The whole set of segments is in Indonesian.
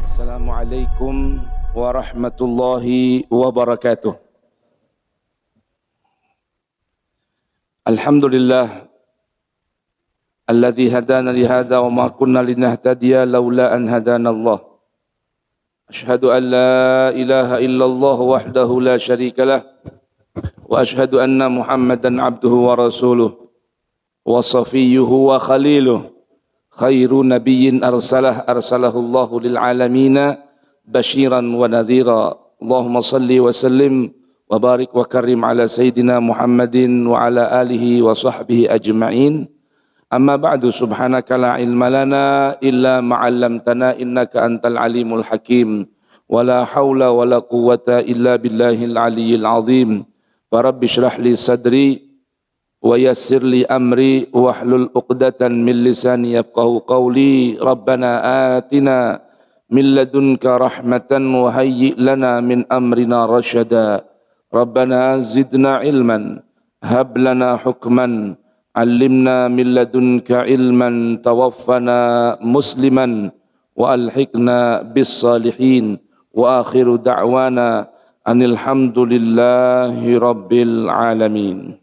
Assalamualaikum warahmatullahi wabarakatuh. Alhamdulillah alladzi hadana li hadza wa ma kunna linahtadiya laula an hadana Allah. Asyhadu an la ilaha illallah wahdahu la syarikalah wa asyhadu anna Muhammadan abduhu wa rasuluh wa safiyyuhu wa khaliluh khairu nabiyyin arsalahullahu lil alamina basyiran wa nadhira. Allahumma salli wa sallim wa barik wa karim ala sayyidina Muhammadin wa ala alihi wa sahbihi ajma'in. Amma ba'du, subhanaka la ilma lana illa ma 'allamtana innaka antal alimul hakim. Wa la haula wa la quwwata illa billahil aliyyil azim. Fa rabbi shrah li sadri wa yassir li amri wahlul 'uqdatan min lisani yafqahu qawli. Rabbana atina min ladunka rahmatan wa hayyi' lana min amrina rasyada. Rabbana zidna ilman hab lana hukman 'allimna min ladunka ilman tawaffana musliman wa alhiqna bis salihin. Wa akhiru da'wana anil hamdulillahi rabbil alamin.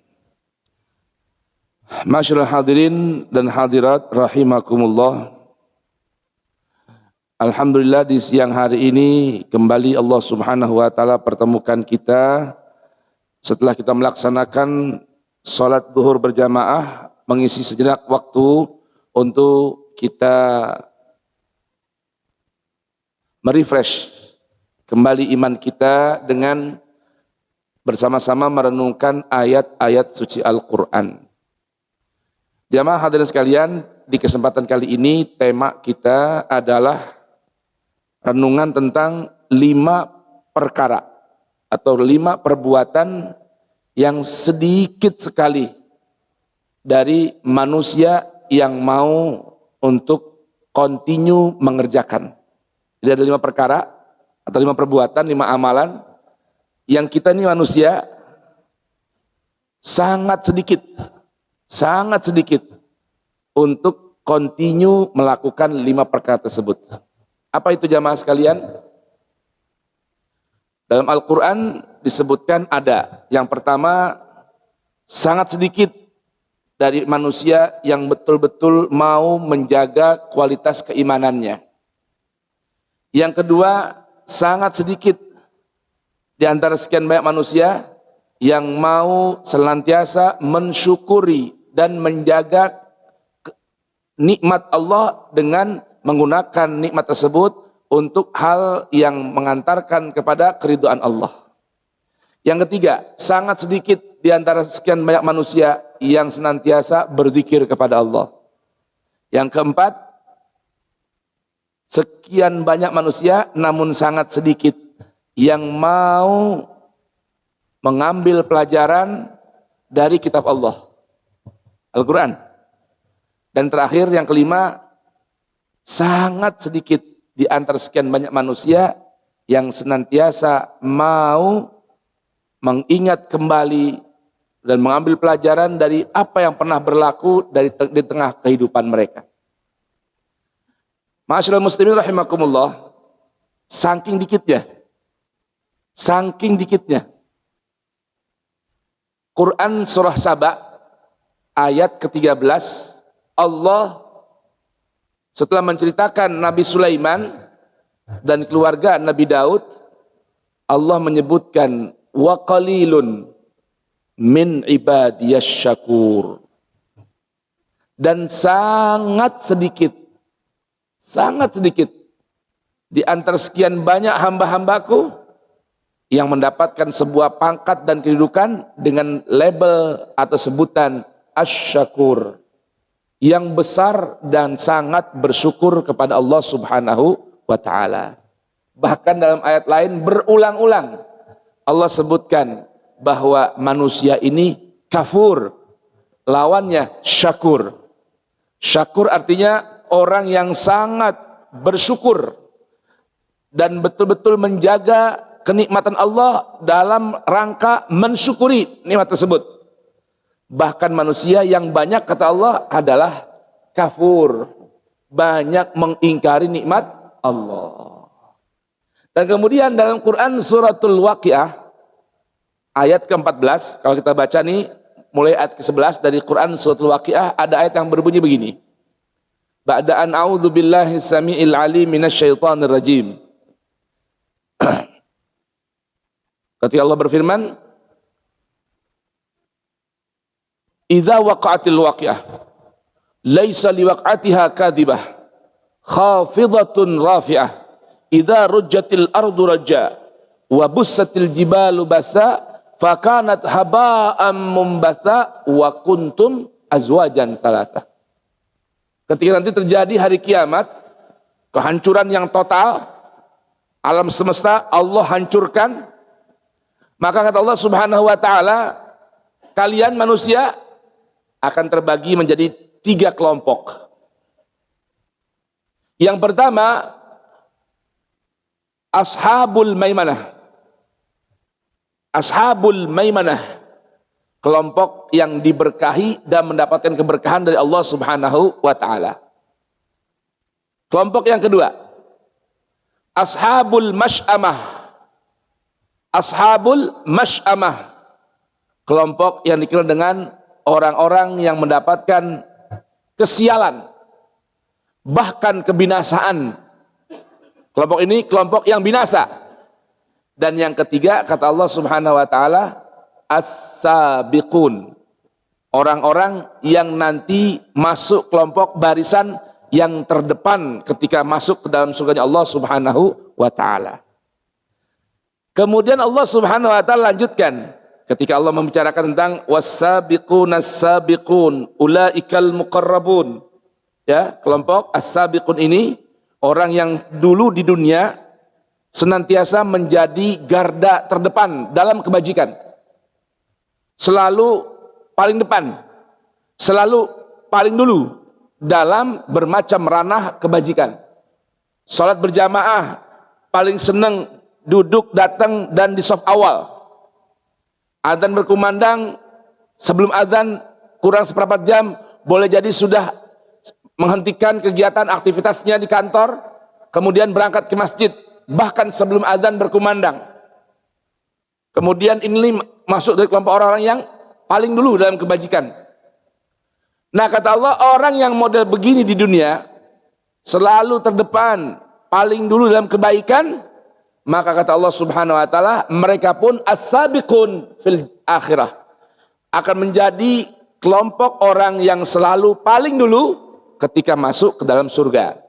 Masyaallah hadirin dan hadirat rahimakumullah. Alhamdulillah di siang hari ini kembali Allah Subhanahu wa taala pertemukan kita setelah kita melaksanakan salat zuhur berjamaah, mengisi sejenak waktu untuk kita merefresh kembali iman kita dengan bersama-sama merenungkan ayat-ayat suci Al-Quran. Jamaah hadirin sekalian, di kesempatan kali ini tema kita adalah renungan tentang 5 perkara atau 5 perbuatan yang sedikit sekali dari manusia yang mau untuk continue mengerjakan. Jadi ada 5 perkara atau 5 perbuatan, 5 amalan yang kita ini manusia sangat sedikit untuk continue melakukan 5 perkara tersebut. Apa itu jamaah sekalian? Dalam Al-Quran disebutkan ada. Yang pertama, sangat sedikit dari manusia yang betul-betul mau menjaga kualitas keimanannya. Yang kedua, sangat sedikit di antara sekian banyak manusia yang mau senantiasa mensyukuri dan menjaga nikmat Allah dengan menggunakan nikmat tersebut untuk hal yang mengantarkan kepada keridhaan Allah. Yang ketiga, sangat sedikit di antara sekian banyak manusia yang senantiasa berzikir kepada Allah. Yang keempat, sekian banyak manusia namun sangat sedikit yang mau mengambil pelajaran dari kitab Allah, Al-Quran. Dan terakhir yang kelima, sangat sedikit di antara sekian banyak manusia yang senantiasa mau mengingat kembali dan mengambil pelajaran dari apa yang pernah berlaku di tengah kehidupan mereka. Ma'asyiral muslimin rahimakumullah, saking dikitnya Quran surah Saba ayat ke-13, Allah setelah menceritakan Nabi Sulaiman dan keluarga Nabi Daud, Allah menyebutkan wa qalilun min ibadiyas syakur, dan sangat sedikit di antara sekian banyak hamba-hambaku yang mendapatkan sebuah pangkat dan kedudukan dengan label atau sebutan asy-syakur, yang besar dan sangat bersyukur kepada Allah Subhanahu wa ta'ala. Bahkan dalam ayat lain berulang-ulang Allah sebutkan bahwa manusia ini kafur, lawannya syakur. Syakur artinya orang yang sangat bersyukur dan betul-betul menjaga kenikmatan Allah dalam rangka mensyukuri nikmat tersebut. Bahkan manusia yang banyak, kata Allah, adalah kafur, banyak mengingkari nikmat Allah. Dan kemudian dalam Quran suratul Waqiah ayat ke-14, kalau kita baca nih mulai ayat ke-11 dari Quran suratul Waqiah, ada ayat yang berbunyi begini. Ba'da an a'udzu billahi samiil alim minasyaitonir rajim. Ketika Allah berfirman, "Idza waqa'atil waqi'ah, laisa liwaq'atiha kadhibah, khafidatun rafi'ah, idza rujjatil ardu rajja, wa bussatil jibalu basa, fakanat haba'an mumbatha, wa kuntum azwajan thalatha." Ketika nanti terjadi hari kiamat, kehancuran yang total, alam semesta Allah hancurkan, maka kata Allah Subhanahu wa taala, kalian manusia akan terbagi menjadi 3 kelompok. Yang pertama, ashabul maimanah. Ashabul maimanah, kelompok yang diberkahi dan mendapatkan keberkahan dari Allah Subhanahu wa taala. Kelompok yang kedua, ashabul masy'amah. Ashabul masy'amah, kelompok yang dikenal dengan orang-orang yang mendapatkan kesialan, bahkan kebinasaan. Kelompok ini kelompok yang binasa. Dan yang ketiga, kata Allah Subhanahu wa taala, as-sabiqun, orang-orang yang nanti masuk kelompok barisan yang terdepan ketika masuk ke dalam surganya Allah Subhanahu wa taala. Kemudian Allah Subhanahu wa taala lanjutkan ketika Allah membicarakan tentang was-sabiqunas sabiqun ulaikal muqarrabun. Ya, kelompok as-sabiqun ini orang yang dulu di dunia senantiasa menjadi garda terdepan dalam kebajikan. Selalu paling depan, selalu paling dulu dalam bermacam ranah kebajikan. Salat berjamaah paling senang duduk, datang, dan di saf awal. Adzan berkumandang, sebelum adzan kurang seperempat jam, boleh jadi sudah menghentikan kegiatan aktivitasnya di kantor, kemudian berangkat ke masjid, bahkan sebelum adzan berkumandang. Kemudian ini masuk dari kelompok orang-orang yang paling dulu dalam kebajikan. Nah, kata Allah, orang yang model begini di dunia, selalu terdepan, paling dulu dalam kebaikan, maka kata Allah Subhanahu wa taala, mereka pun as-sabiqun fil akhirah, akan menjadi kelompok orang yang selalu paling dulu ketika masuk ke dalam surga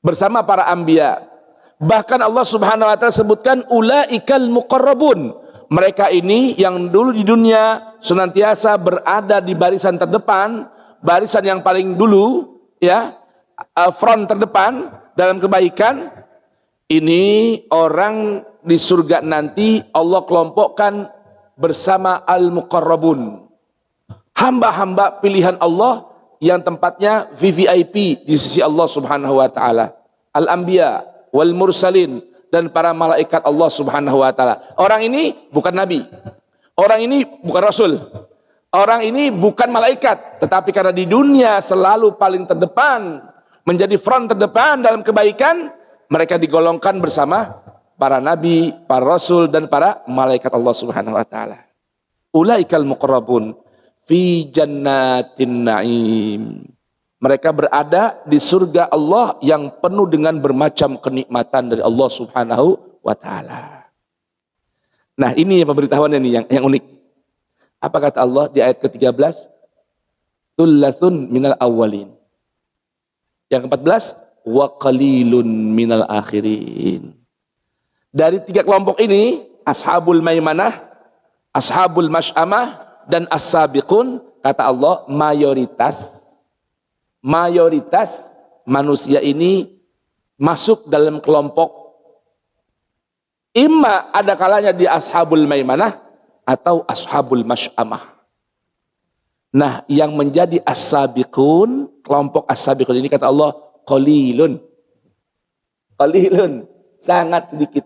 bersama para anbiya. Bahkan Allah Subhanahu wa taala sebutkan ulaikal muqarrabun, mereka ini yang dulu di dunia senantiasa berada di barisan terdepan, barisan yang paling dulu, ya, front terdepan dalam kebaikan. Ini orang di surga nanti Allah kelompokkan bersama al-muqarrabun, hamba-hamba pilihan Allah yang tempatnya VVIP di sisi Allah Subhanahu wa taala, al-anbiya wal mursalin, dan para malaikat Allah Subhanahu wa taala. Orang ini bukan nabi, orang ini bukan rasul, orang ini bukan malaikat, tetapi karena di dunia selalu paling terdepan, menjadi front terdepan dalam kebaikan, mereka digolongkan bersama para nabi, para rasul, dan para malaikat Allah Subhanahu wa taala. Ulaikal muqarrabun fi jannatin na'im. Mereka berada di surga Allah yang penuh dengan bermacam kenikmatan dari Allah Subhanahu wa taala. Nah, ini pemberitahuannya nih yang unik. Apa kata Allah di ayat ke-13? Tullatsun minal awwalin. Yang ke-14, wa qalilun minal akhirin. Dari 3 kelompok ini, ashabul maimanah, ashabul masy'amah, dan as-sabiqun, kata Allah, mayoritas manusia ini masuk dalam kelompok, imma ada kalanya di ashabul maimanah atau ashabul masy'amah. Nah, yang menjadi as-sabiqun, kelompok as-sabiqun ini kata Allah, qalilun, sangat sedikit,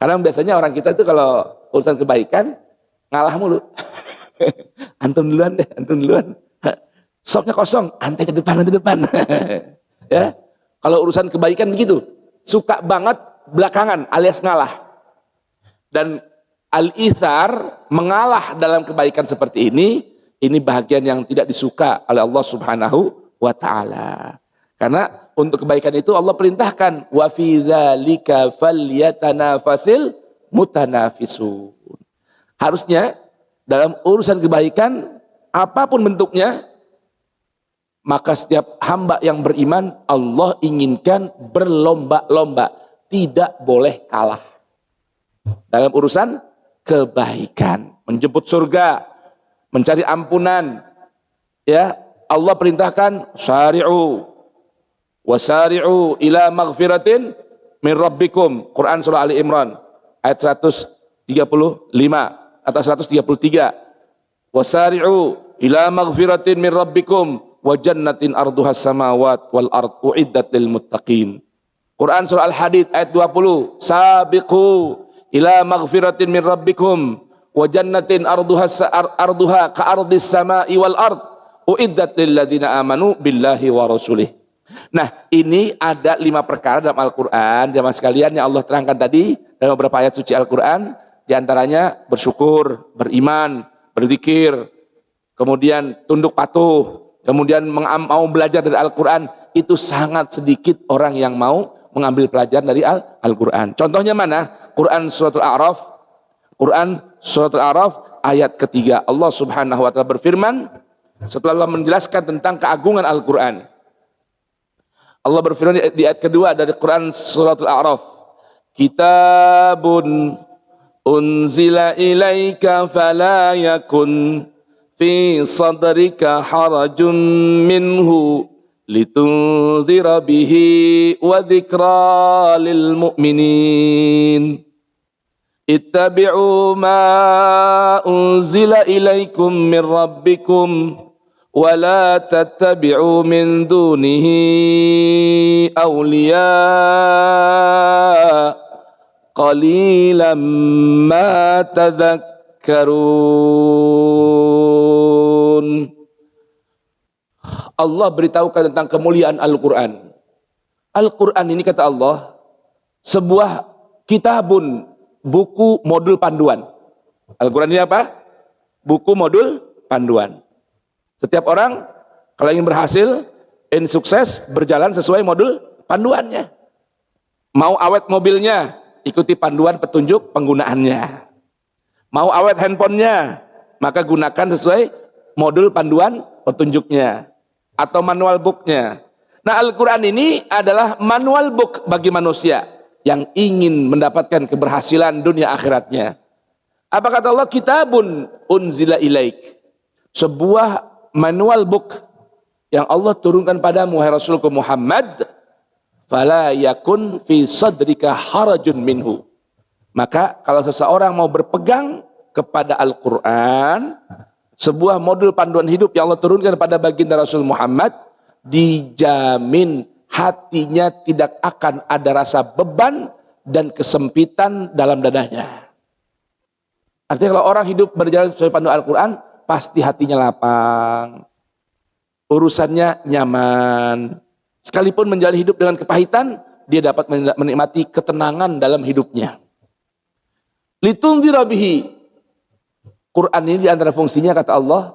karena biasanya orang kita itu kalau urusan kebaikan ngalah mulu. Antum duluan deh, Sopnya kosong, antai ke depan, nanti depan. Ya, kalau urusan kebaikan begitu, suka banget belakangan alias ngalah. Dan al-ithar, mengalah dalam kebaikan seperti ini bahagian yang tidak disuka oleh Allah Subhanahu wa Ta'ala. Karena untuk kebaikan itu Allah perintahkan, wa fi dzalika falyatanafasil mutanafisun. Harusnya dalam urusan kebaikan apapun bentuknya, maka setiap hamba yang beriman Allah inginkan berlomba-lomba, tidak boleh kalah dalam urusan kebaikan, menjemput surga, mencari ampunan. Ya, Allah perintahkan sari'u wasari'u ila maghfiratin min rabbikum. Quran surah Ali Imran ayat 135 atau 133. Wasari'u ila maghfiratin min rabbikum wa jannatin arduhas samawat wal ard uiddat lil muttaqin. Quran surah Al-Hadid ayat 20. Sabiqu ila maghfiratin min rabbikum wa jannatin arduha ka ardis samai wal ard uiddat lil ladzina amanu billahi wa rasulih. Nah, ini ada 5 perkara dalam Al-Qur'an jamaah sekalian yang Allah terangkan tadi dalam beberapa ayat suci Al-Qur'an. Di antaranya bersyukur, beriman, berzikir, kemudian tunduk patuh, kemudian mau belajar dari Al-Quran. Itu sangat sedikit orang yang mau mengambil pelajaran dari Al-Quran. Contohnya mana? Quran Suratul A'raf. Quran Suratul A'raf ayat ketiga. Allah Subhanahu wa Ta'ala berfirman setelah Allah menjelaskan tentang keagungan Al-Quran. Allah berfirman di ayat kedua dari Quran Suratul A'raf. Kitabun unzila ilaika fala yakun fi sadrika harajun minhu litunzira bihi wa dzikra lil mu'minin. Ittabi'u ma unzila ilaikum min rabbikum wa la tattabi'u min dunihi awliya qalilan ma tadhakkarun. Allah beritahukan tentang kemuliaan Al-Quran. Al-Quran ini kata Allah sebuah kitabun, buku modul panduan. Al-Quran ini apa? Buku modul panduan. Setiap orang kalau ingin berhasil, ingin sukses, berjalan sesuai modul panduannya. Mau awet mobilnya, ikuti panduan petunjuk penggunaannya. Mau awet handphonenya, maka gunakan sesuai modul panduan petunjuknya atau manual booknya. Nah, Al-Quran ini adalah manual book bagi manusia yang ingin mendapatkan keberhasilan dunia akhiratnya. Apa kata Allah? Kitabun unzila ilaik. Sebuah manual book yang Allah turunkan padamu, hai Rasulku Muhammad. Fala yakun fi sadrika harajun minhu. Maka kalau seseorang mau berpegang kepada Al-Quran, sebuah modul panduan hidup yang Allah turunkan pada baginda Rasul Muhammad, dijamin hatinya tidak akan ada rasa beban dan kesempitan dalam dadanya. Artinya kalau orang hidup berjalan sesuai panduan Al-Quran, pasti hatinya lapang, urusannya nyaman. Sekalipun menjalani hidup dengan kepahitan, dia dapat menikmati ketenangan dalam hidupnya. Litunzira bihi. Quran ini di antara fungsinya kata Allah,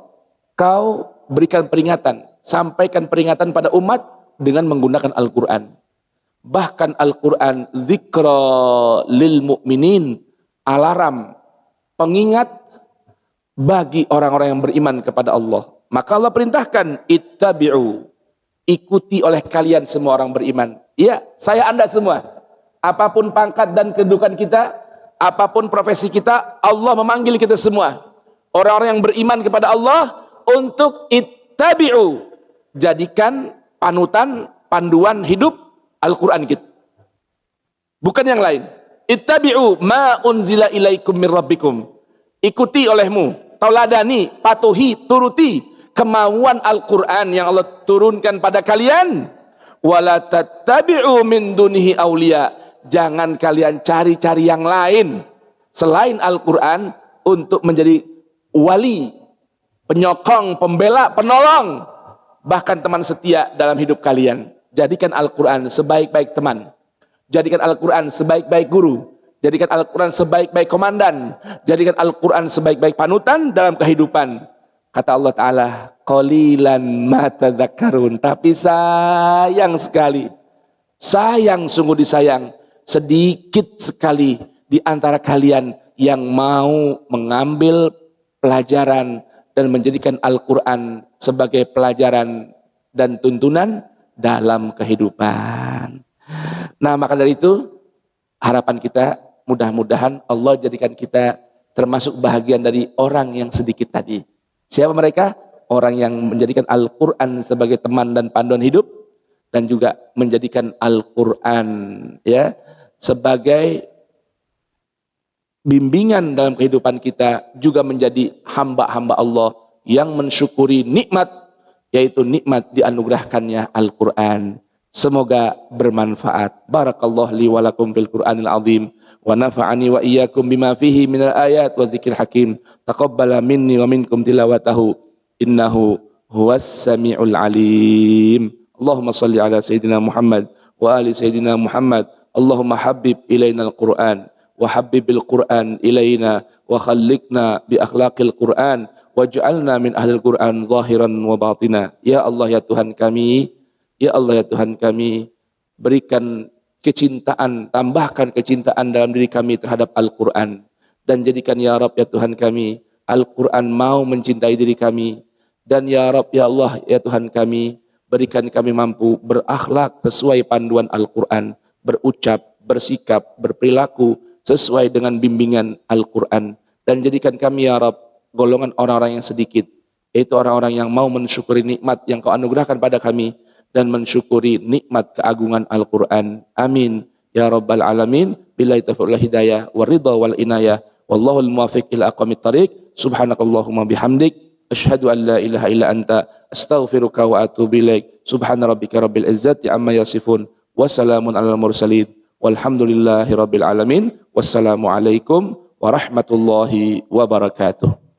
kau berikan peringatan, sampaikan peringatan pada umat dengan menggunakan Al-Quran. Bahkan Al-Quran dzikra lil mu'minin, alarm, pengingat bagi orang-orang yang beriman kepada Allah. Maka Allah perintahkan, ittabi'u, ikuti oleh kalian semua orang beriman. Ya, saya Anda semua. Apapun pangkat dan kedudukan kita, apapun profesi kita, Allah memanggil kita semua. Orang-orang yang beriman kepada Allah untuk ittabi'u, jadikan panutan, panduan hidup Al-Quran kita. Bukan yang lain. Ittabi'u ma unzila ilaikum min rabbikum. Ikuti olehmu, tauladani, patuhi, turuti kemauan Al-Quran yang Allah turunkan pada kalian. Wala tattabi'u min dunihi awliya. Jangan kalian cari-cari yang lain selain Al-Quran untuk menjadi wali, penyokong, pembela, penolong. bahkan teman setia dalam hidup kalian. Jadikan Al-Quran sebaik-baik teman. Jadikan Al-Quran sebaik-baik guru. Jadikan Al-Quran sebaik-baik komandan. Jadikan Al-Quran sebaik-baik panutan dalam kehidupan. Kata Allah Ta'ala, qalilan ma tadzakkarun. Tapi sayang sekali, sayang, sungguh disayang, sedikit sekali di antara kalian yang mau mengambil pelajaran dan menjadikan Al-Quran sebagai pelajaran dan tuntunan dalam kehidupan. Nah, maka dari itu harapan kita mudah-mudahan Allah jadikan kita termasuk bahagian dari orang yang sedikit tadi. Siapa mereka? Orang yang menjadikan Al-Quran sebagai teman dan panduan hidup, dan juga menjadikan Al-Quran ya sebagai bimbingan dalam kehidupan kita, juga menjadi hamba-hamba Allah yang mensyukuri nikmat, yaitu nikmat dianugerahkannya Al-Quran. Semoga bermanfaat. Barakallahu li wa lakum fil Qur'anil azim wa nafa'ani wa iyyakum bima fihi minal ayat wa dzikril hakim. Taqabbala minni wa minkum tilawatahu innahu huwas samiul alim. Allahumma salli ala sayyidina Muhammad wa ali sayyidina Muhammad. Allahumma habib ilaina al-Qur'an wa habbibil Qur'an ilaina wa khalliqna bi akhlaqil Qur'an waj'alna min ahlil Qur'an zahiran wa batina. Ya Allah, ya Tuhan kami, ya Allah, ya Tuhan kami, berikan kecintaan, tambahkan kecintaan dalam diri kami terhadap Al-Quran. Dan jadikan ya Rabb, ya Tuhan kami, Al-Quran mau mencintai diri kami. Dan ya Rabb, ya Allah, ya Tuhan kami, berikan kami mampu berakhlak sesuai panduan Al-Quran. Berucap, bersikap, berperilaku sesuai dengan bimbingan Al-Quran. Dan jadikan kami ya Rabb golongan orang-orang yang sedikit, yaitu orang-orang yang mau mensyukuri nikmat yang Kau anugerahkan pada kami, dan mensyukuri nikmat keagungan Al-Quran. Amin ya Rabbal Alamin. Billahi taufiq wal hidayah wa ridha wal inayah. Wallahul muwaffiq ila aqwamit thariq. Subhanakallahumma bihamdik, asyhadu an la ilaha illa anta, astaghfiruka wa atubu ilaik. Subhana rabbika rabbil izzati amma yasifun, wa salamun alal mursalin, walhamdulillahi rabbil alamin. Wassalamu alaikum warahmatullahi wabarakatuh.